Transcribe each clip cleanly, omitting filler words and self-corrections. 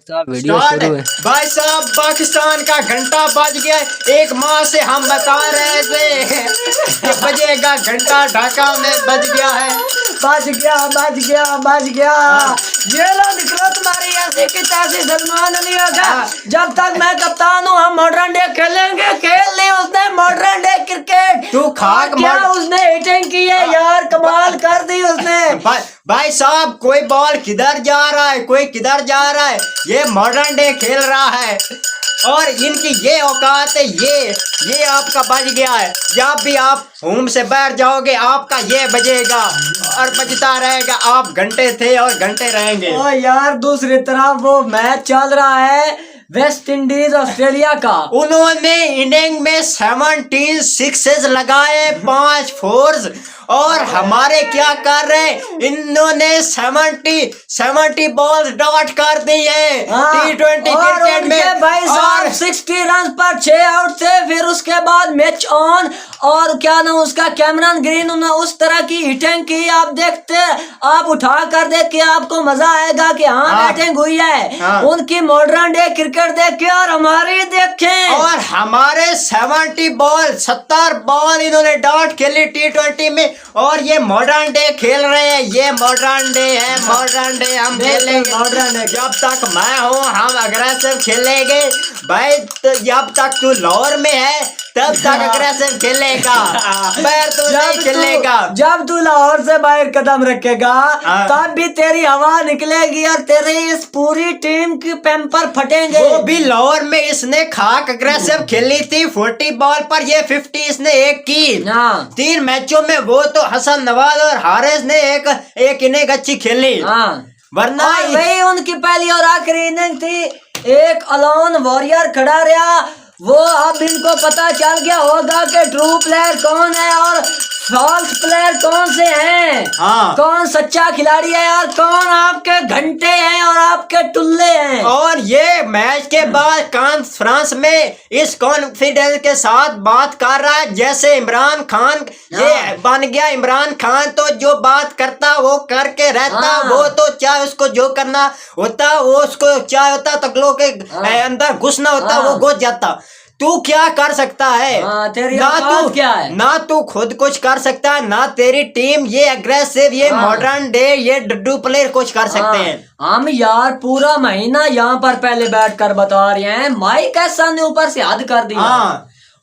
Video शुरू है। भाई साहब पाकिस्तान का घंटा बज गया। एक माह से हम बता रहे थे कि बजेगा घंटा, ढाका में बज गया है। बज गया। ये लो निकलो तुम्हारी ऐसी की तैसी सलमान अली होगा। जब तक मैं कप्तान हूँ हम मॉडर्न डे खेलेंगे। खेल ली उसने मॉडर्न डे क्रिकेट। तू खाक क्या उसने हिटिंग की है यार, कमाल कर दी उसने। भाई साहब कोई बॉल किधर जा रहा है, कोई किधर जा रहा है। ये मॉडर्न डे खेल रहा है और इनकी ये औकात है। ये आपका बज गया है। जब भी आप होम से बाहर जाओगे आपका ये बजेगा और बजता रहेगा। आप घंटे थे और घंटे रहेंगे। ओ यार दूसरी तरफ वो मैच चल रहा है वेस्ट इंडीज ऑस्ट्रेलिया का। उन्होंने इनिंग में 17 सिक्सेस लगाए, 5 फोर्स। और हमारे क्या कर रहे हैं, इन्होंने 70 बॉल्स डॉट कर दी है T20 क्रिकेट में। भाई साहब 60 रन पर 6 आउट थे। फिर उसके बाद मैच ऑन और क्या नाम उसका कैमरन ग्रीन, उन्होंने उस तरह की हिटिंग की। आप देखते, आप उठा कर देख के आपको मजा आएगा कि हाँ बैटिंग हुई है। उनकी मॉडर्न डे क्रिकेट देखे और हमारी देखें। और हमारे 70 बॉल इन्होंने डॉट खेली T20 में। और ये मॉडर्न डे खेल रहे हैं। ये मॉडर्न डे है, मॉडर्न डे हम खेलेंगे। मॉडर्न डे जब तक मैं हूँ हम अग्रेसिव खेलेंगे भाई। तो जब तक तू लाहौर में है तब तक अग्रेसिव खेलेगा, बाहर तो नहीं खेलेगा। जब तू लाहौर से बाहर कदम रखेगा तब भी तेरी हवा निकलेगी और तेरी इस पूरी टीम की पैम्पर फटेंगे। वो भी लाहौर में इसने खाक अग्रेसिव खेली थी 40 बॉल पर। ये 50 इसने एक की 3 मैचों में। वो तो हसन नवाज और हारिस ने एक इनिंग अच्छी खेली। वरना वही उनकी पहली और आखिरी इनिंग थी। एक अलोन वॉरियर खड़ा रहा। वो अब इनको पता चल गया होगा कि ट्रू प्लेयर कौन है और फॉल्स प्लेयर कौन से हैं। कौन सच्चा खिलाड़ी है और कौन आपके घंटे हैं और आपके टुल्ले हैं। और ये मैच के बाद कॉन्फ्रेंस में इस कॉन्फिडेंस के साथ बात कर रहा है जैसे इमरान खान। ये बन गया इमरान खान, तो जो बात करता वो करके रहता। वो तो चाहे उसको जो करना होता वो उसको चाहे होता तकलो के अंदर घुसना होता वो घुस जाता। तू क्या कर सकता है? तेरी ना तू क्या है? ना तू खुद कुछ कर सकता है ना तेरी टीम। ये अग्रेसिव, ये मॉडर्न डे, ये डड्डू प्लेयर कुछ कर सकते हैं। हम यार पूरा महीना यहाँ पर पहले बैठ कर बता रहे हैं। माइक एहसान ने ऊपर से हद कर दिया।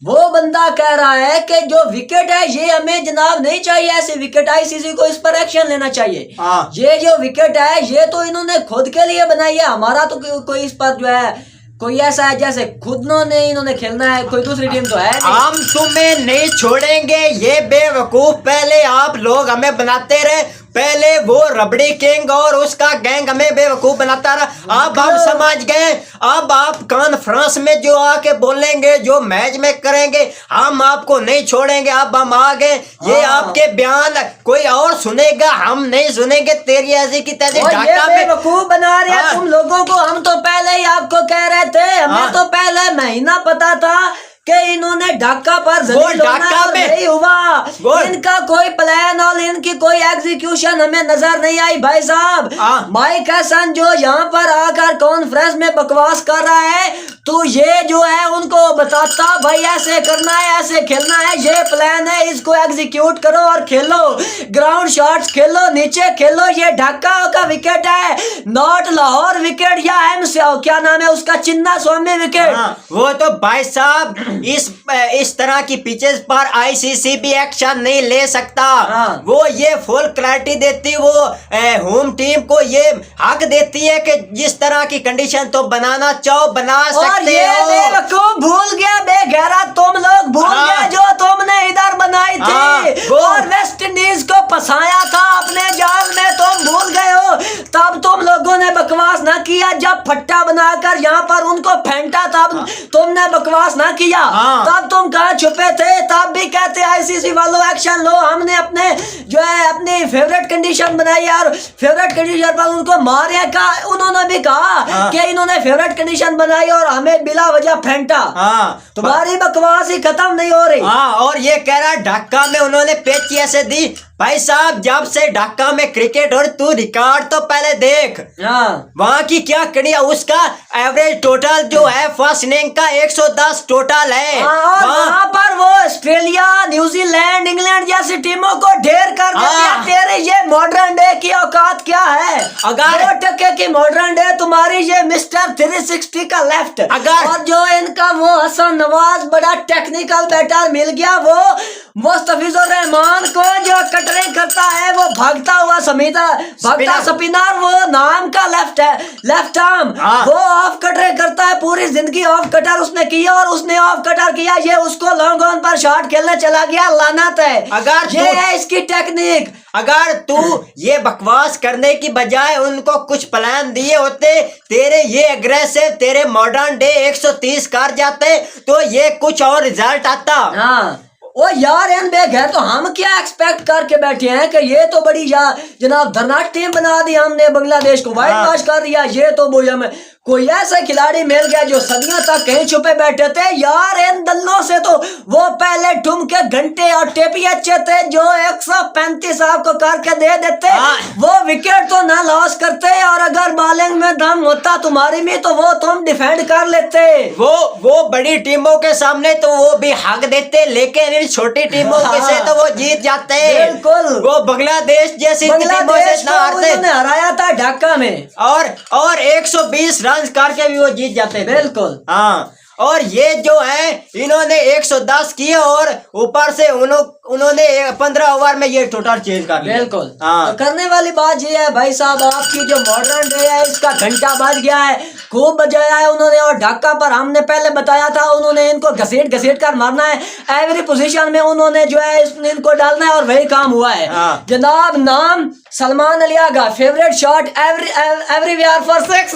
वो बंदा कह रहा है कि जो विकेट है ये हमें जनाब नहीं चाहिए। ऐसी विकेट आईसीसी को इस पर एक्शन लेना चाहिए। ये जो विकेट है ये तो इन्होंने खुद के लिए बनाई है। हमारा तो कोई इस पर जो है कोई ऐसा है जैसे खुद ने इन्होंने खेलना है, कोई दूसरी टीम तो है नहीं। हम तुम्हें नहीं छोड़ेंगे। ये बेवकूफ पहले आप लोग हमें बनाते रहे। पहले वो रबड़ी किंग और उसका गैंग हमें बेवकूफ बनाता रहा। अब हम समझ गए। अब आप कॉन्फ्रेंस में जो आके बोलेंगे, जो मैच में करेंगे, हम आपको नहीं छोड़ेंगे। अब हम आ गए। ये आपके बयान कोई और सुनेगा, हम नहीं सुनेंगे। तेरी ऐसी की तैसी ढाका में बेवकूफ बना रहे हैं तुम लोगों को। हम तो पहले ही आपको कह रहे थे, हमें तो पहले महीना पता था कि इन्होंने ढाका पर ढाका में नहीं हुआ। इनका कोई प्लान और इनकी कोई एग्जीक्यूशन हमें नजर नहीं आई। भाई साहब माइक एहसान जो यहाँ पर आकर कॉन्फ्रेंस में बकवास कर रहा है, तो ये जो है उनको बताता भाई ऐसे करना है, ऐसे खेलना है, ये प्लान है, इसको एग्जीक्यूट करो और खेलो। ग्राउंड शॉट्स खेलो, नीचे खेलो। ये ढाका का विकेट है, नॉट लाहौर विकेट या क्या नाम है उसका, चिन्ना स्वामी विकेट। वो तो भाई साहब इस तरह की पिचेस पर आईसीसी भी एक्शन नहीं ले सकता। वो ये फुल क्लैरिटी देती, वो होम टीम को ये हक देती है कि जिस तरह की कंडीशन तो बनाना चाहो बना सकते हो। भूल गया बेगैरा, तुम लोग भूल गया जो तुमने इधर बनाई थी और वेस्ट इंडीज को फंसाया था अपने जाल में। तुम भूल गए हो। तब तुम लोगों ने बकवास ना किया। जब फट्टा बनाकर यहाँ पर उनको फेंटा तब तुमने बकवास ना किया। तब तुम कहाँ छुपे थे? तब भी कहते आईसीसी वालों एक्शन लो। हमने अपने जो है अपनी फेवरेट कंडीशन बनाई और फेवरेट कंडीशन पर उनको मारे। उन्होंने भी कहा कि इन्होंने फेवरेट कंडीशन बनाई और हमें बिला वजह फेंटा। तुम्हारी बकवास ही खत्म नहीं हो रही। और ये कह रहा ढाका में उन्होंने पिच ऐसे दी भाई साहब जब से ढाका में क्रिकेट और तू रिकॉर्ड तो पहले देख हाँ वहां की क्या कड़िया उसका एवरेज टोटल जो है फर्स्ट इनिंग का 110 टोटल है और वहाँ पर वो ऑस्ट्रेलिया न्यूजीलैंड इंग्लैंड जैसी टीमों को ढेर कर दिया। तेरे ये मॉडर्न डे की औकात क्या है? अगर 2% की मॉडर्न डे तुम्हारी ये मिस्टर 360 का लेफ्ट। अगर और जो इनका वो हसन नवाज बड़ा टेक्निकल बैटर मिल गया वो मुस्तफिजुर रहमान को जो कटरिंग करता है वो भागता हुआ भागता स्पिनर वो नाम का लेफ्ट है लेफ्ट आर्म वो ऑफ कटरिंग करता है। पूरी जिंदगी ऑफ कटर उसने किया और उसने ऑफ कटर किया ये उसको लॉन्ग ऑन पर शॉट खेलने चला गया लानत है। अगर ये है इसकी टेक्निक। अगर तू ये बकवास करने की बजाय उनको कुछ प्लान दिए होते तेरे ये एग्रेसिव तेरे मॉडर्न डे 130 कर जाते तो ये कुछ और रिजल्ट आता। हाँ ओ यार एन बेग है तो हम क्या एक्सपेक्ट करके बैठे हैं कि ये तो बड़ी जनाब धरनाट टीम बना दी हमने बांग्लादेश को वाइट वॉश कर दिया। ये तो वो हमें कोई ऐसा खिलाड़ी मिल गया जो सदियों तक कहीं छुपे बैठे थे। यार इन दल्लों से तो वो पहले ठुमके घंटे और टेपी अच्छे थे जो 135 आपको करके दे देते वो विकेट तो ना लॉस करते और अगर बॉलिंग में दम होता तुम्हारी में तो वो तुम डिफेंड कर लेते। वो बड़ी टीमों के सामने तो वो भी हक देते लेकिन इन छोटी टीमों के से तो वो जीत जाते। बिल्कुल वो बांग्लादेश जैसी टीमों से ना हारते। हराया था ढाका में और 120 रन करके भी वो जीत जाते थे। बिल्कुल हाँ और ये जो है इन्होंने 110 किए और ऊपर से उन्होंने 15 ओवर में ये टोटल चेंज कर लिया। बिल्कुल हाँ तो करने वाली बात ये है भाई साहब आपकी जो मॉडर्न डे है इसका घंटा बज गया है खूब बजाया है उन्होंने। और ढाका पर हमने पहले बताया था उन्होंने इनको घसीट कर मारना है। एवरी पोजीशन में उन्होंने जो है इनको डालना है और वही काम हुआ है। हाँ। जनाब नाम सलमान अलिया का फेवरेट शॉट एवरीवेयर फॉर 6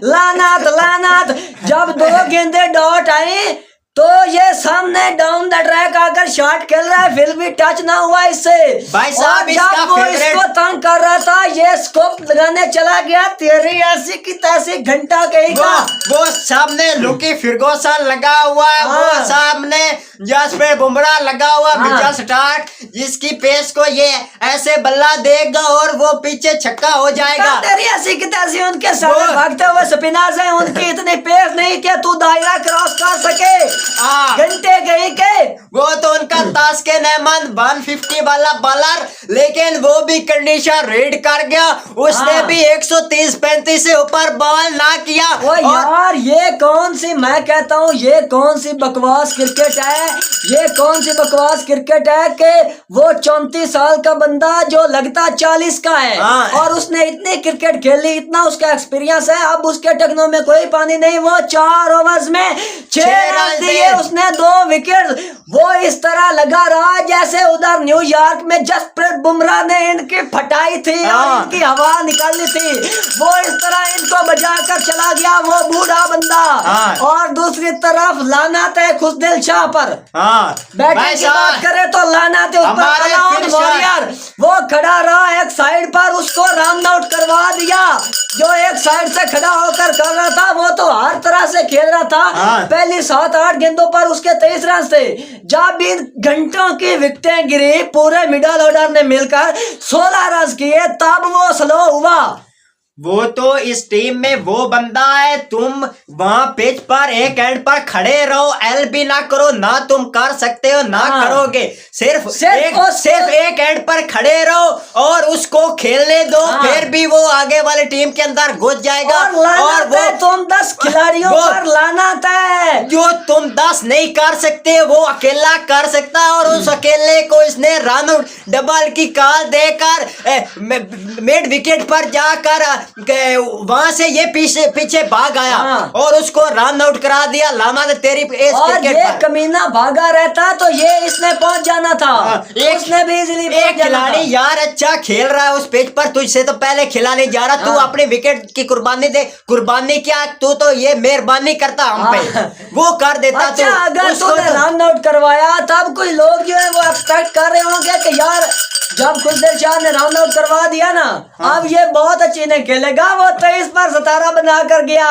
लानत जब 2 गेंदे डॉट आई तो ये सामने डाउन द ट्रैक आकर शॉट खेल रहा है फिर भी टच ना हुआ इससे। भाई साहब जब वो इसको तंग कर रहा था ये स्कोप लगाने चला गया तेरी ऐसी की तैसी घंटा कहीं का वो सामने लुकी फिरगोसन लगा हुआ है। वो सामने जसप्रीत बुमराह लगा हुआ मिचेल स्टार्क जिसकी पेस को ये ऐसे बल्ला देगा और वो पीछे छक्का हो जाएगा। तेरी ऐसी की तैसी उनके सामने भागते हुए स्पिनर्स हैं उनकी इतनी पेस नहीं कि तू दायरा क्रॉस कर सके। घंटे कहीं के वो तो उनका तास्के नैमान 150 वाला बॉलर लेकिन वो भी कंडीशन रीड कर गया उसने भी 130-35 से ऊपर बॉल ना किया। ओ यार ये कौन सी मैं कहता हूँ ये कौन सी बकवास क्रिकेट है ये कौन सी बकवास क्रिकेट है कि वो 34 साल का बंदा जो लगता 40 का है और उसने इतनी क्रिकेट खेली इतना उसका एक्सपीरियंस है। अब उसके टखनों में कोई पानी नहीं वो 4 ओवर्स में 6 रन दिए उसने 2 विकेट। वो इस तरह लगा रहा जैसे उधर न्यूयॉर्क में जसप्रीत बुमराह ने इनकी फटाई थी और इनकी हवा निकाली थी। वो इस तरह इनको बजा कर चला गया वो बूढ़ा बंदा। और दूसरी तरफ लानत है खुशदिल शाह पर बैटिंग की बात करे तो लानत है उस पर कलाउन वॉरियर वो खड़ा रहा एक साइड पर उसको राउंड आउट करवा दिया। जो एक साइड से खड़ा होकर कर रहा था वो तो हर तरह से खेल रहा था। पहली 7-8 गेंदों पर उसके 23 रन थे। जब इन घंटों की विकेटें गिरी पूरे मिडिल ऑर्डर ने मिलकर 16 रन किए तब वो स्लो हुआ। वो तो इस टीम में वो बंदा है तुम वहां पिच पर एक एंड पर खड़े रहो एल भी ना करो ना तुम कर सकते हो ना करोगे सिर्फ एक एंड पर खड़े रहो और उसको खेलने दो फिर भी वो आगे वाली टीम के अंदर घुस जाएगा। और वो तुम 10 खिलाड़ियों पर लानत है जो तुम 10 नहीं कर सकते वो अकेला कर सकता है और उस अकेले को इसने रन डबल की कॉल देकर मिड विकेट पर जाकर वहां से ये पीछे भाग आया और उसको रन आउट करा दिया। लामा ने तेरी और ये कमीना भागा रहता तो ये इसने पहुंच जाना था। इसने भी इजीली एक खिलाड़ी यार अच्छा खेल रहा है उस पिच पर तुझसे तो पहले खिला नहीं जा रहा। तू अपनी विकेट की कुर्बानी दे कुर्बानी क्या तू तू तो ये मेहरबानी करता हम पे, वो कर देता। अच्छा, तू अगर उसको तूने तो- रन आउट करवाया तब कोई लोग जो है वो एक्सपेक्ट कर रहे होंगे कि यार जब खुशदिल शाह ने रन आउट करवा दिया ना, अब ये बहुत अच्छी नहीं खेलेगा, वो 23 पर 17 बना कर गया।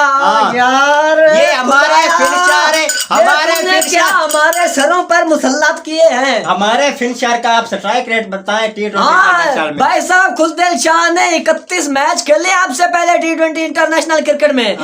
यार ये हमारे फिनिशर है, हमारे क्या हमारे सरों पर मुसल्लत किए हैं। हमारे फिनिशर का आप स्ट्राइक रेट बताएं T20 हाँ भाई साहब, खुशदिल शाह ने 31 मैच खेले आपसे पहले T20 इंटरनेशनल क्रिकेट में।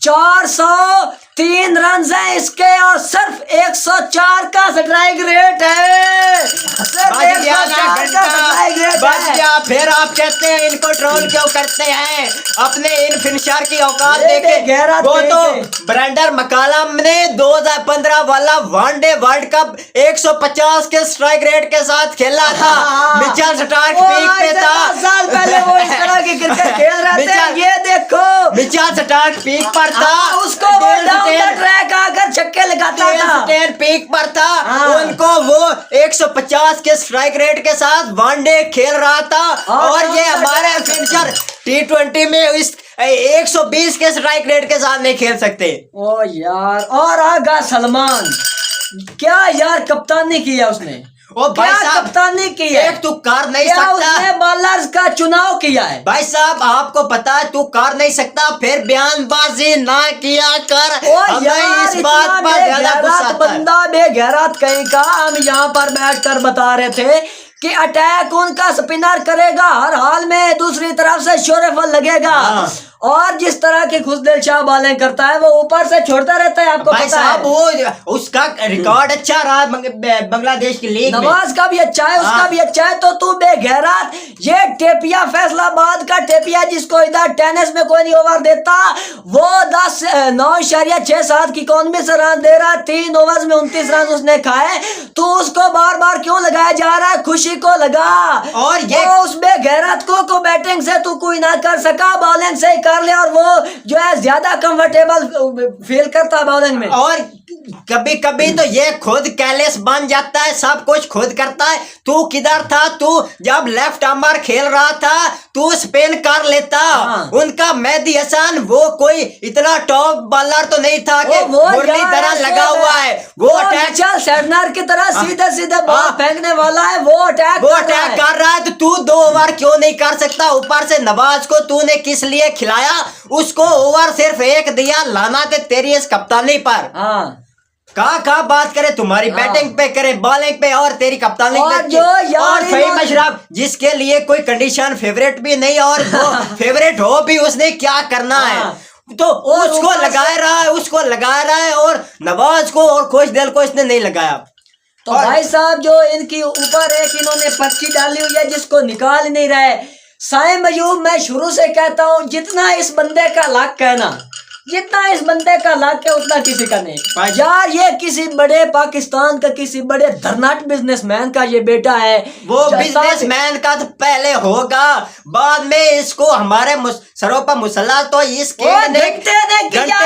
403 रन है इसके और सिर्फ 104 का स्ट्राइक रेट है। सिर्फ 104 का स्ट्राइक रेट है। फिर आप कहते हैं इनको ट्रोल क्यों करते हैं? अपने इन फिनिशर की औकात ये देखे। गहरा वो तो देखे। ब्रेंडन मकालम ने 2015 वाला वनडे वर्ल्ड कप 150 के स्ट्राइक रेट के साथ खेला था। मिचेल स्टार्क पीक पे था। 10 साल पहले वो इस तरह की क्रिकेट खेल रहे थे। ये देखो मिचेल स्टार्क पीक पर था। उसको वो डाउन द ट्रैक आकर छक्के लगाता था। पीक पर था। उनको वो 150 के स्ट्राइक रेट के साथ वनडे खेल रहा था। और ये हमारे फिनिशर T20 में इस 120 के स्ट्राइक रेट के साथ नहीं खेल सकते। ओ यार, और आगा सलमान, क्या यार कप्तानी किया उसने। ओ भाई क्या साहब, कप्तानी की है। एक तू कर नहीं क्या सकता। उसने बॉलर्स का चुनाव किया है। भाई साहब आपको पता है तू कर नहीं सकता, फिर बयानबाजी ना किया कर। ओ हमें यार, इस बात इतना पर ज्यादा गुस्सा बेगैरत आता है। बंदा, बेगैरत कहीं का। हम यहाँ पर बैठकर बता रहे थे कि अटैक उनका स्पिनर करेगा हर हाल में, दूसरी तरफ से शोरफल लगेगा। और जिस तरह की खुशदिल शाह बॉलिंग करता है वो ऊपर से छोड़ता रहता है, आपको भाई पता साहब है। वो उसका रिकॉर्ड अच्छा रहा बांग्लादेश की लीग में। नवाज का भी अच्छा है, उसका भी अच्छा है। तो तू बेगैरत, ये टेपिया फैसलाबाद का टेपिया जिसको इधर टेनिस में कोई नहीं ओवर देता, वो 9.67 की इकोनॉमी से रन दे रहा है। 3 ओवर में 29 रन उसने खाए। तू उसको बार बार क्यों लगाया जा रहा है? खुशी को लगा। और ये उस बेगैरत को बैटिंग से तू कोई ना कर सका, बॉलिंग से कर ले। और वो जो है ज्यादा कंफर्टेबल फील करता है बॉलिंग में। और कभी कभी तो ये खुद कैलेस बन जाता है, सब कुछ खुद करता है। तू किधर था? तू जब लेफ्ट आर्मर खेल रहा था तू स्पिन कर लेता। उनका मेहदी हसन वो कोई इतना टॉप बॉलर तो नहीं था कि मुरली तरह लगा हुआ है। वो अटैक सेडनर की तरह सीधे सीधे बॉल फेंकने वाला है। वो अटैक कर रहा है। तो तू 2 ओवर क्यों नहीं कर सकता? ऊपर से नवाज को तूने किस लिए खिलाया? उसको ओवर सिर्फ 1 दिया। लाना थे तेरी इस कप्तानी पर। कहा बात करे, तुम्हारी बैटिंग पे करे, बॉलिंग पे, और तेरी कप्तानी पे। और फहीम अशरफ जिसके लिए कोई कंडीशन फेवरेट भी नहीं, और वो फेवरेट हो भी उसने क्या करना है, तो उसको लगा रहा है और नवाज को और खुशदिल को इसने नहीं लगाया। तो भाई साहब जो इनकी ऊपर एक इन्होंने पर्ची डाली हुई है जिसको निकाल ही नहीं रहे। साइम अयूब, मैं शुरू से कहता हूँ जितना इस बंदे का लक है ना, जितना इस बंदे का लक है उतना किसी का नहीं। यार ये किसी बड़े पाकिस्तान का, किसी बड़े धरनाट बिजनेसमैन का ये बेटा है। वो बिजनेसमैन का तो पहले होगा, बाद में इसको हमारे सरों पर मुसल्ला तो इसके घंटे ने किया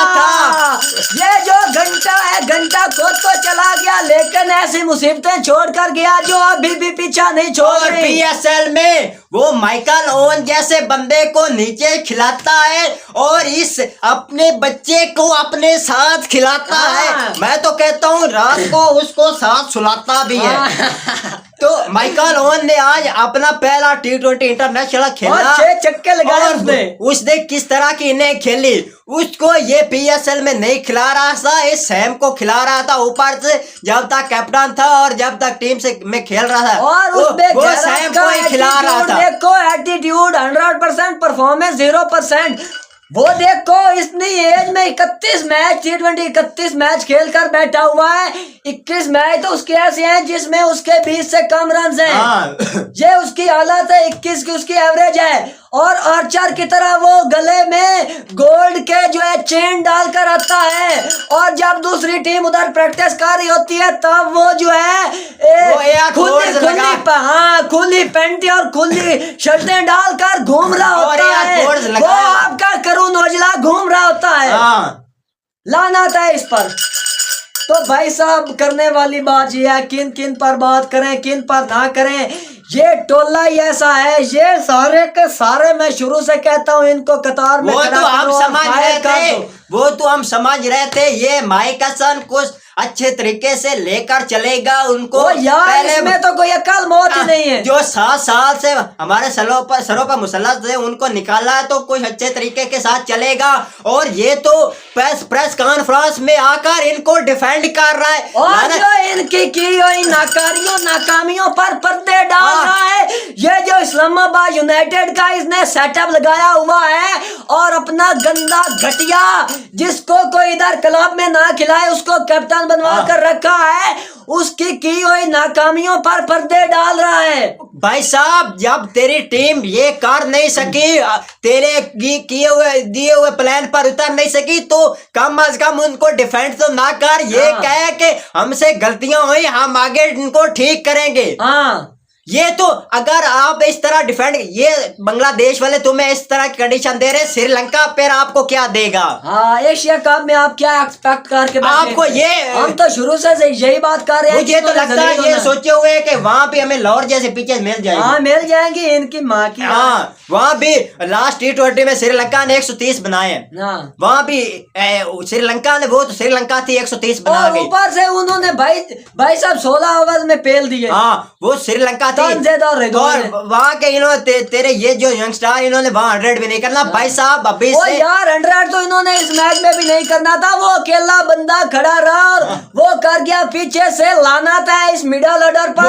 था। ये जो घंटा है, घंटा खुद तो चला गया लेकिन ऐसी मुसीबतें छोड़ कर गया जो अभी भी पीछा नहीं छोड़ रही। PSL में वो माइकल ओवन जैसे बंदे को नीचे खिलाता है और इस अपने बच्चे को अपने साथ खिलाता है। मैं तो कहता हूँ रात को उसको साथ सुलाता भी है। तो माइकल ओवन ने आज अपना पहला T20 इंटरनेशनल खेला, 6 छक्के लगाए उसने किस तरह की इनिंग खेली। उसको ये PSL में नहीं खिला रहा था, इस सैम को खिला रहा था ऊपर से, जब तक कैप्टन था और जब तक टीम से में खेल रहा था। और वो सैम को ही खिला रहा था। देखो एटीट्यूड 100%, परफॉर्मेंस 0%। वो देखो इतनी एज में 31 मैच T20 31 मैच खेल कर बैठा हुआ है। 21 मैच तो उसके ऐसे हैं जिसमें उसके 20 से कम रन हैं। ये उसकी हालत है, 21 की उसकी एवरेज है। और आर्चर की तरह वो गले में गोल्ड के जो है चेन डालकर आता है और जब दूसरी टीम उधर प्रैक्टिस कर रही होती है तब वो जो है खुली पैंटी और खुली शर्टें डालकर घूम रहा होता है। वो आपका करुण औजला घूम रहा होता है। लानत है इस पर। तो भाई साहब करने वाली बात ये है, किन किन पर बात करें किन पर ना करें। ये टोला ही ऐसा है, ये सारे के सारे मैं शुरू से कहता हूँ इनको कतार में वो तो हम समझ रहे थे, वो तो हम समझ रहे थे ये माइक हसन कुछ अच्छे तरीके से लेकर चलेगा उनको। ओ यार इसमें तो कोई अकल मौत ही नहीं है। जो 7 साल से हमारे सरों पर मुसल्लत थे उनको निकाला है तो कुछ अच्छे तरीके के साथ चलेगा। और ये तो प्रेस कॉन्फ्रेंस में आकर इनको डिफेंड कर रहा है और जो इनकी की हुई नाकामियों पर पर्दे डाल रहा है। ये जो इस्लामाबाद यूनाइटेड का इसने सेटअप लगाया हुआ है और अपना गंदा घटिया जिसको कोई इधर क्लब में ना खिलाए उसको कैप्टन बनवा कर रखा है, उसकी की हुई नाकामियों पर पर्दे डाल रहा है। भाई साहब जब तेरी टीम ये कर नहीं सकी, तेरे किए हुए दिए हुए प्लान पर उतर नहीं सकी तो कम अज कम उनको डिफेंड तो ना कर। ये कहे कि हमसे गलतियां हुई हम आगे इनको ठीक करेंगे। हाँ ये तो अगर आप इस तरह डिफेंड, ये बांग्लादेश वाले तुम्हें इस तरह की कंडीशन दे रहे, श्रीलंका फिर आपको क्या देगा? हाँ एशिया कप में आप क्या एक्सपेक्ट करके आपको ये हम तो शुरू से यही बात कर रहे हैं। मुझे तो लगता है ये सोचे हुए कि वहाँ पे हमें लाहौर जैसे पिचेस मिल जाएगी। हाँ मिल जाएंगी इनकी माँ की। हाँ वहाँ भी लास्ट T20 में श्रीलंका ने 130 बनाए। वहाँ भी श्रीलंका ने, वो तो श्रीलंका थी 130 बना गई। ऊपर से उन्होंने भाई साहब 16 ओवर में पेल दिए। हाँ वो श्रीलंका थी। और वहाँ के इन्होंने तेरे ये जो यंगस्टर इन्होंने वहाँ 100 भी नहीं करना। भाई साहब अभी से यार 100 तो इन्होंने इस मैच में भी नहीं करना था। वो अकेला बंदा खड़ा रहा और वो कर गया पीछे से लाना था इस मिडल ऑर्डर पर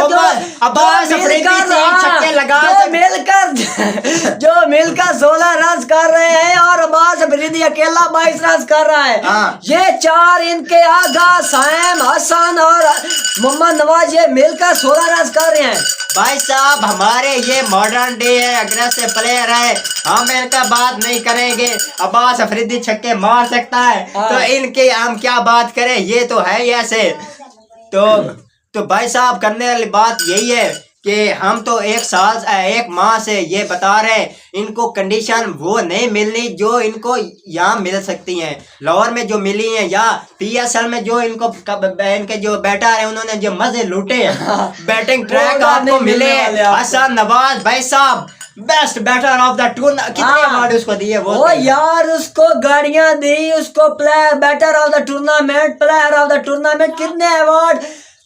जो मिलकर 16 रन कर रहे हैं और अब्बास अफरीदी अकेला 22 रन कर रहा है। ये 4 इनके आगा साइम हसन और मोहम्मद नवाज ये मिलकर 16 रन कर रहे हैं। भाई साहब हमारे ये मॉडर्न डे है, अग्रेसिव प्लेयर है, हम इनका बात नहीं करेंगे। अब्बास अफरीदी छक्के मार सकता है तो इनके हम क्या बात करें, ये तो है ही ऐसे। तो भाई साहब करने वाली बात यही है कि हम तो एक माह से ये बता रहे हैं इनको कंडीशन वो नहीं मिलनी जो इनको यहाँ मिल सकती हैं, लाहौर में जो मिली हैं या PSL में जो इनके जो बैटर है उन्होंने जो मजे लूटे हैं। बैटिंग ट्रैक आपको मिले हैं। हसन नवाज भाई साहब best batter of the tournament, कितने अवार्ड उसको दिए? वो यार उसको गाड़ियां दी, उसको player batter of the tournament, player of the tournament, कितने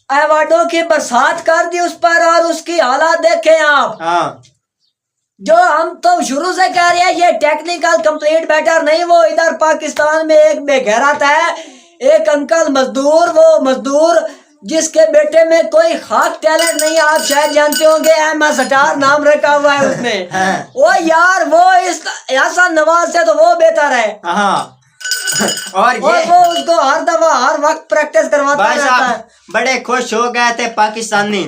अवार्डों की बरसात कर दी उस पर। और उसकी हालत देखें आप। जो हम तो शुरू से कह रहे हैं ये टेक्निकल कंप्लीट बैटर नहीं, वो इधर पाकिस्तान में एक बेगैरत है, एक अंकल मजदूर, वो मजदूर जिसके बेटे में कोई खास टैलेंट नहीं, आप शायद जानते होंगे अहमद सटार नाम रखा हुआ है उसने। वो यार वो इस हसन नवाज से तो वो बेहतर है। और वो उसको हर दफा हर वक्त प्रैक्टिस करवाता रहता है। बड़े खुश हो गए थे पाकिस्तानी,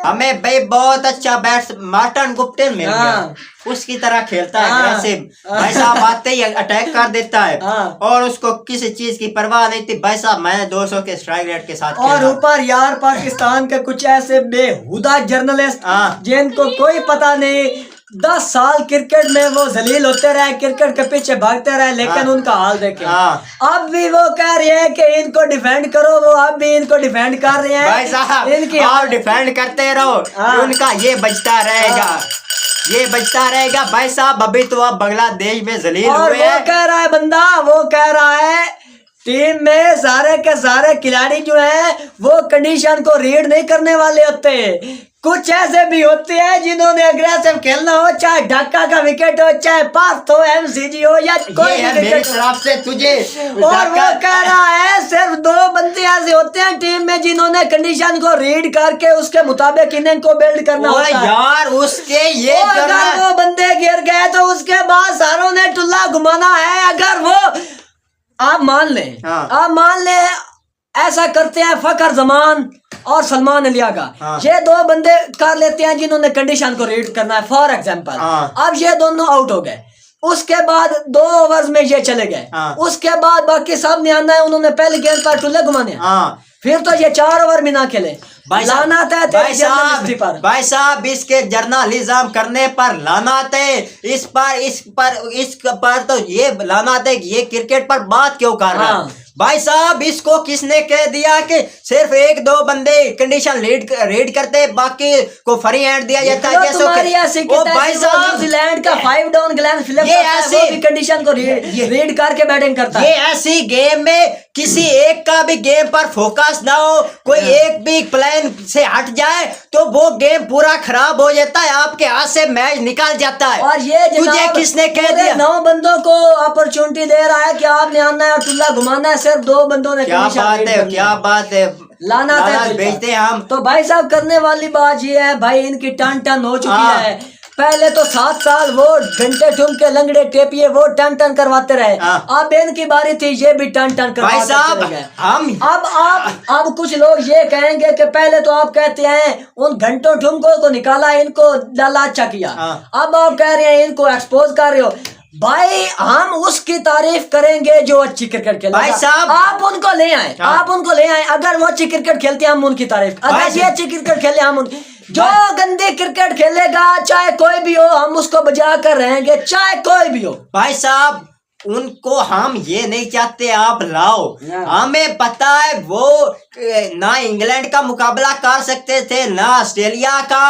हमें भाई बहुत अच्छा बैट्स मार्टिन गुप्टिल मिल गया, उसकी तरह खेलता है, भाई साहब आते ही अटैक कर देता है और उसको किसी चीज की परवाह नहीं थी। भाई साहब मैं 200 के स्ट्राइक रेट के साथ और ऊपर यार पाकिस्तान के कुछ ऐसे बेहुदा जर्नलिस्ट जिनको कोई पता नहीं, 10 साल क्रिकेट में वो जलील होते रहे, क्रिकेट के पीछे भागते रहे, लेकिन उनका हाल देखे। अब भी वो कह रहे हैं कि इनको डिफेंड करो, वो अब भी इनको डिफेंड कर रहे हैं। भाई साहब इनकी आप डिफेंड करते रहो, उनका ये बचता रहेगा, ये बचता रहेगा। भाई साहब अभी तो आप बांग्लादेश में जलील हुए हैं। वो कह रहा है बंदा, वो कह रहा है टीम में सारे के सारे खिलाड़ी जो है वो कंडीशन को रीड नहीं करने वाले होते। कुछ ऐसे भी होते हैं जिन्होंने अग्रेसिव खेलना हो, चाहे ढाका का विकेट हो, चाहे पार्थ हो, MCG हो या कोई भी विकेट तरफ से तुझे। और वो कह रहा है सिर्फ 2 बंदे ऐसे होते हैं टीम में जिन्होंने कंडीशन को रीड करके उसके मुताबिक इनिंग को बिल्ड करना होता है। यार उसके ये अगर वो बंदे गिर गए तो उसके बाद सारों ने टुल्ला घुमाना है। अगर वो आप मान ले ऐसा करते हैं फखर जमान और सलमान अलिया का, ये 2 बंदे कर लेते हैं जिन्होंने कंडीशन को रीड करना है फॉर एग्जांपल। अब ये दोनों आउट हो गए, उसके बाद 2 ओवर्स में ये चले गए, उसके बाद बाकी सब ने आना है, उन्होंने पहले गेंद पर टुल्ले घुमाने, फिर तो ये 4 ओवर भी ना खेले। लानत है भाई साहब इसके जर्नलिज्म करने पर लानत है, इस पर तो ये लानत है कि ये क्रिकेट पर बात क्यों कर रहा है। भाई साहब इसको किसने कह दिया कि सिर्फ एक दो बंदे कंडीशन रीड करते, बाकी को फ्री हैंड दिया जाता है? जैसे तुम्हारी ऐसी ओ भाई साहब न्यूजीलैंड का 5 डाउन ग्लेन फिलिप्स ये करता है, ऐसी- वो भी कंडीशन को रीड करके बैटिंग करता ये है। ऐसी गेम में किसी एक का भी गेम पर फोकस ना हो, कोई एक भी प्लान से हट जाए तो वो गेम पूरा खराब हो जाता है, आपके हाथ से मैच निकल जाता है। और ये तुझे जनाब किसने कह पूरे दिया? 9 बंदों को अपॉर्चुनिटी दे रहा है कि आपने आना है और टुल्ला घुमाना है, सिर्फ 2 बंदों ने क्या condition बात read है, करनी क्या बात है, लाना लानत भेजते हैं हम। तो भाई साहब करने वाली बात ये है भाई, इनकी टन टन हो चुकी हाँ। है। पहले तो 7 साल वो घंटे ठुम के लंगड़े टेपिए वो टन टन करवाते रहे, हाँ। अब इनकी बारी थी ये भी टन टन भाई करवाते साहब चले गए। हम अब कुछ लोग ये कहेंगे कि पहले तो आप कहते हैं उन घंटों ठुमकों को निकाला, इनको लाला अच्छा किया, हाँ। अब आप कह रहे हैं इनको एक्सपोज कर रहे हो। भाई हम उसकी तारीफ करेंगे जो अच्छी क्रिकेट खेलता भाई है। साहब आप उनको ले आए, हाँ। आप उनको ले आए, अगर वो अच्छी क्रिकेट खेलते हैं हम उनकी तारीफ, भाई अगर ये साहब- अच्छी क्रिकेट खेले हम उनकी, जो गंदी क्रिकेट खेलेगा चाहे कोई भी हो हम उसको बजा कर रहेंगे, चाहे कोई भी हो। भाई साहब उनको हम ये नहीं चाहते आप लाओ, हाँ। हमें पता है वो ना इंग्लैंड का मुकाबला कर सकते थे ना ऑस्ट्रेलिया का,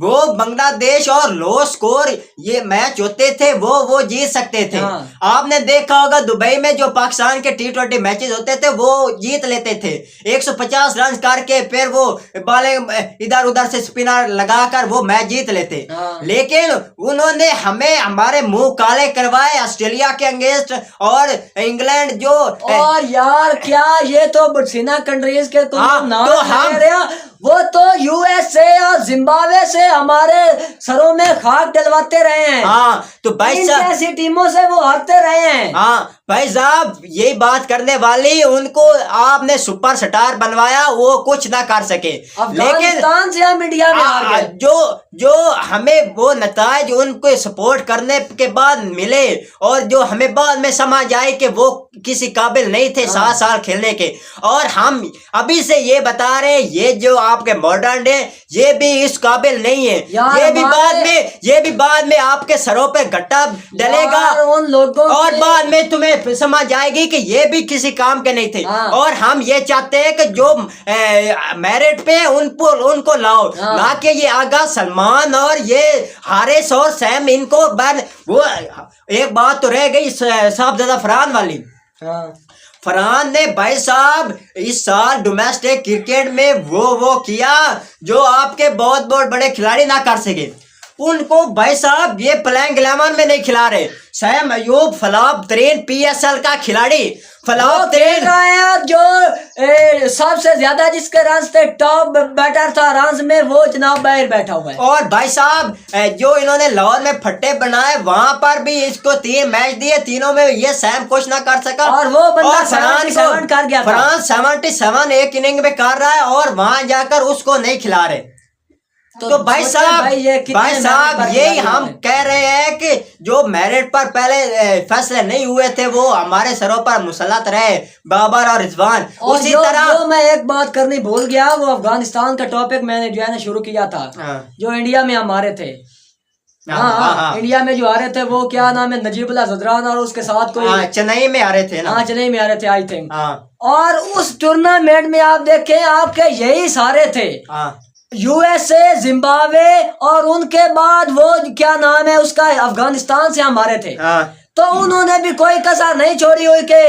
वो बांग्लादेश और लो स्कोर ये मैच होते थे वो जीत सकते थे। हाँ। आपने देखा होगा दुबई में जो पाकिस्तान के T20 मैचेस होते थे वो जीत लेते थे 150 रन करके, फिर वो बाले इधर उधर से स्पिनर लगाकर वो मैच जीत लेते। हाँ। लेकिन उन्होंने हमें हमारे मुंह काले करवाए ऑस्ट्रेलिया के अगेंस्ट और इंग्लैंड जो और यार क्या ये तो बरसीना कंट्रीज के तुम हाँ, नाम तो ले हम- रहे हो, वो तो यूएसए और जिम्बाब्वे से हमारे सरों में खाक डलवाते रहे हैं। हाँ तो भाई इन साहब जैसी टीमों से वो हारते रहे हैं। हाँ भाई साहब यही बात करने वाली उनको आपने सुपर स्टार बनवाया, वो कुछ ना कर सके। लेकिन अफगानिस्तान से हम इंडिया में हार गए। जो हमें वो नताज उनको सपोर्ट करने के बाद मिले और जो हमें बाद में समझ आए कि वो किसी काबिल नहीं थे 7 साल खेलने के, और हम अभी से ये बता रहे हैं ये जो आपके मॉडर्न डे ये भी इस काबिल नहीं है, यार ये भी बाद में आपके सरों पे गट्टा डलेगा यार उन लोगों और के- बाद में तुम्हें समझ आएगी कि ये भी किसी काम के नहीं थे। हाँ। और हम ये चाहते हैं कि जो मेरिट पे हैं उनको लाओ, हाँ। ना कि ये आगा सलमान और ये हारिस और सैम इनको वो एक बात तो रह गई साहबजादा फरहान वाली। हाँ। फरहान ने भाई साहब इस साल डोमेस्टिक क्रिकेट में वो किया जो आपके बहुत बहुत बड़े खिलाड़ी ना कर सके, उनको भाई साहब ये प्लेइंग 11 में नहीं खिला रहे। सैम अयूब फ्लॉप तरीन PSL का खिलाड़ी, फ्लॉप तरीन रहा है जो सबसे ज्यादा जिसके रन थे टॉप बैटर था रन में, वो जनाब बाहर बैठा हुआ है। और भाई साहब जो इन्होंने लाहौर में फट्टे बनाए वहां पर भी इसको 3 मैच दिए, तीनों में ये सैम कुछ ना कर सका और वो बंदा और फरहान 77 कर गया था। फरहान 77 एक इनिंग में कर रहा है और वहां जाकर उसको नहीं खिला रहे। तो भाई सोचिए साहब भाई ये कितने भाई साहब मेरिट पर यही खिलाड़ी हम हैं। कह रहे हैं कि जो मेरिट पर पहले फैसले नहीं हुए थे वो हमारे सरों पर मुसल्लत रहे, बाबर और रिजवान। और उसी जो तरह मैं एक बात करनी भूल गया, वो अफगानिस्तान का टॉपिक मैंने जो है ना शुरू किया था, हाँ। जो इंडिया में हमारे थे। हाँ, हाँ, हाँ। इंडिया में जो आ रहे थे वो क्या नाम है, नजीबुल्लाह जदरान और उसके साथ कोई, हाँ, चेन्नई में आ रहे थे ना। हाँ चेन्नई में आ रहे थे आई थिंक। हाँ और उस टूर्नामेंट में आप देखें आपके यही सारे थे, हाँ यूएसए, जिम्बाब्वे और उनके बाद वो क्या नाम है उसका अफगानिस्तान से हमारे थे। हाँ तो उन्होंने भी कोई कसर नहीं छोड़ी हुई कि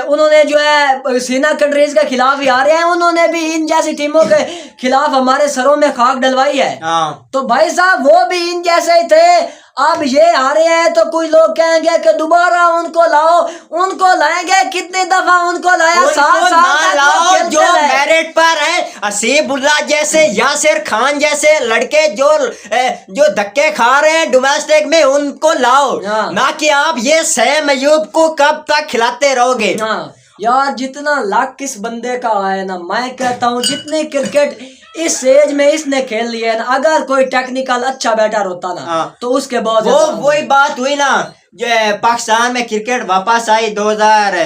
उन्होंने जो है सीना कंट्रीज के खिलाफ ही आ रहे हैं, उन्होंने भी इन जैसी टीमों के खिलाफ हमारे सरों में खाक डलवाई है। हाँ तो भाई साहब वो भी इन जैसे ही थे, अब ये आ रहे हैं तो कुछ लोग कहेंगे कि दोबारा उनको लाओ, उनको लाएंगे, कितनी दफा उनको लाया, 7 उनको साल ना तक वो लाओ खेलते जो रहे। मेरिट पर है, असीबुल्ला जैसे यासिर खान जैसे लड़के जो धक्के खा रहे हैं डोमेस्टिक में उनको लाओ, हाँ। ना कि आप ये सैम अयूब को कब तक खिलाते रहोगे। हाँ यार जितना लाख किस बंदे का है ना, मैं कहता हूँ जितनी क्रिकेट इस एज में इसने खेल लिया है ना, अगर कोई टेक्निकल अच्छा बैटर होता ना हाँ। तो उसके बाद वही बात हुई ना, जो पाकिस्तान में क्रिकेट वापस आई 2000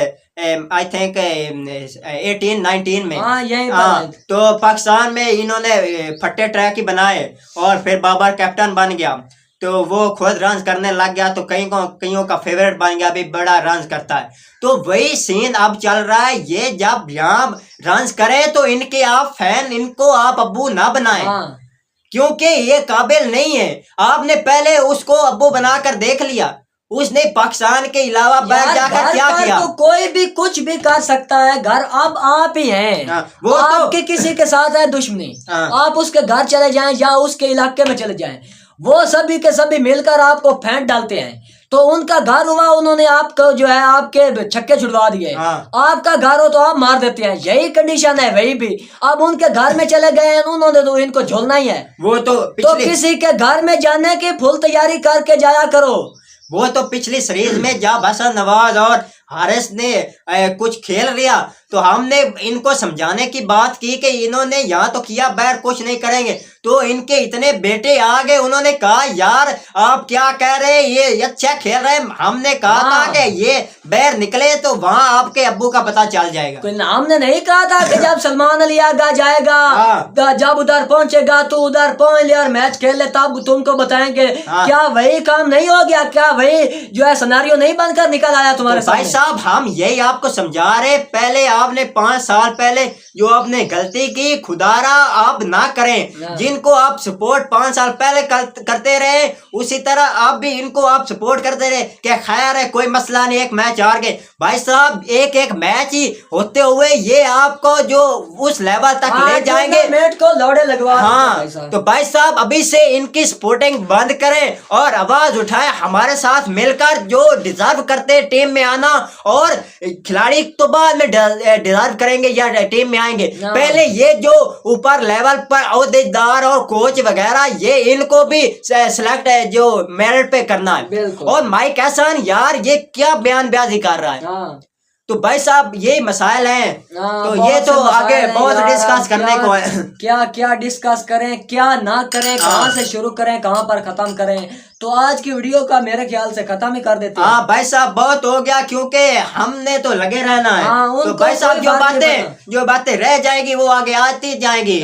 आई थिंक 18-19 में। हाँ, यही हाँ, बात है। तो पाकिस्तान में इन्होंने फट्टे ट्रैक ही बनाए और फिर बाबर कैप्टन बन गया। तो वो खुद रन करने लग गया, तो कईयों का फेवरेट बन गया, अभी बड़ा रन करता है। तो वही सीन अब चल रहा है, ये जब यहाँ रन करे तो इनके आप फैन, इनको आप अब्बू ना बनाएं। हाँ। क्योंकि ये काबिल नहीं है। आपने पहले उसको अब्बू बनाकर देख लिया, उसने पाकिस्तान के अलावा बाहर जाकर क्या किया? तो कोई भी कुछ भी कर सकता है, घर अब आप ही हैं। हाँ, वो तो आपके किसी के साथ है दुश्मनी, हाँ। आप उसके घर चले जाएं या उसके इलाके में चले जाएं, वो सभी के सभी मिलकर आपको फेंट डालते हैं। तो उनका घर हुआ, उन्होंने आपको जो है आपके छक्के छुड़वा दिए। हाँ। आपका घर हो तो आप मार देते हैं, यही कंडीशन है। वही भी अब उनके घर में चले गए हैं, उन्होंने तो इनको झोलना ही है। वो तो किसी के घर में जाने की फुल तैयारी करके जाया करो। वो तो पिछली सीरीज में जब हसन नवाज और हारिस ने कुछ खेल लिया तो हमने इनको समझाने की बात की कि इन्होंने यहाँ तो किया, बैर कुछ नहीं करेंगे। तो इनके इतने बेटे आ गए, उन्होंने कहा यार आप क्या कह रहे हैं, ये अच्छा खेल रहे हैं। हमने कहा था कि ये बैर निकले तो वहाँ आपके अब्बू का पता चल जाएगा। हमने नहीं कहा था कि जब सलमान अली आगा जाएगा, जब उधर पहुंचेगा तो उधर पहुंच ले और मैच खेल ले, तब तुमको बताएंगे। क्या वही काम नहीं हो गया? क्या वही जो है सिनेरियो नहीं बनकर निकल आया तुम्हारे सामने? भाई साहब हम यही आपको समझा रहे, पहले आपने 5 साल पहले जो आपने गलती की, खुदारा आप ना करें। जिनको आप सपोर्ट 5 साल पहले करते रहे, उसी तरह आप भी इनको आप सपोर्ट करते रहे कि खैर है कोई मसला नहीं, एक मैच हार गए। भाई साहब एक एक मैच ही होते हुए ये आपको जो उस लेवल तक ले जाएंगे, मेट को लौड़े लगवा। हाँ, तो भाई साहब अभी से इनकी सपोर्टिंग बंद करें और आवाज उठाएं, हमारे साथ मिलकर जो डिजर्व करते टीम में आना। और खिलाड़ी तो बाद में डिजर्व करेंगे या टीम में आएंगे, पहले ये जो ऊपर लेवल पर ओहदेदार और कोच वगैरह, ये इनको भी सिलेक्ट जो मेरिट पे करना है। और माइक एहसान यार ये क्या बयानबाजी कर रहा है। तो भाई साहब ये मसाइल हैं, तो ये तो आगे बहुत डिस्कस करने को है। क्या क्या डिस्कस करें, क्या ना करें, कहाँ से शुरू करें, कहाँ पर खत्म करें। तो आज की वीडियो का मेरे ख्याल से खत्म ही कर देते हैं। हाँ भाई साहब बहुत हो गया, क्योंकि हमने तो लगे रहना है। तो भाई साहब जो बातें रह जाएगी वो आगे आती जाएंगी,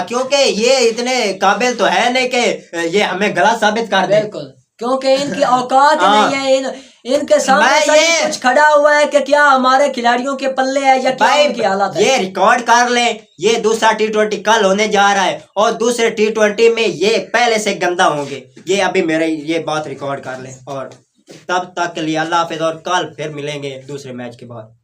क्योंकि ये इतने काबिल तो है नहीं कि ये हमें गलत साबित कर दे। बिल्कुल, क्योंकि इनकी औकात नहीं है। इनके सामने कुछ खड़ा हुआ है कि क्या हमारे खिलाड़ियों के पल्ले है या क्या इनकी हालत है। ये रिकॉर्ड कर ले, ये दूसरा T20 कल होने जा रहा है और दूसरे T20 में ये पहले से गंदा होंगे। ये अभी मेरे ये बात रिकॉर्ड कर ले। और तब तक के लिए अल्लाह हाफिज, और कल फिर मिलेंगे दूसरे मैच के बाद।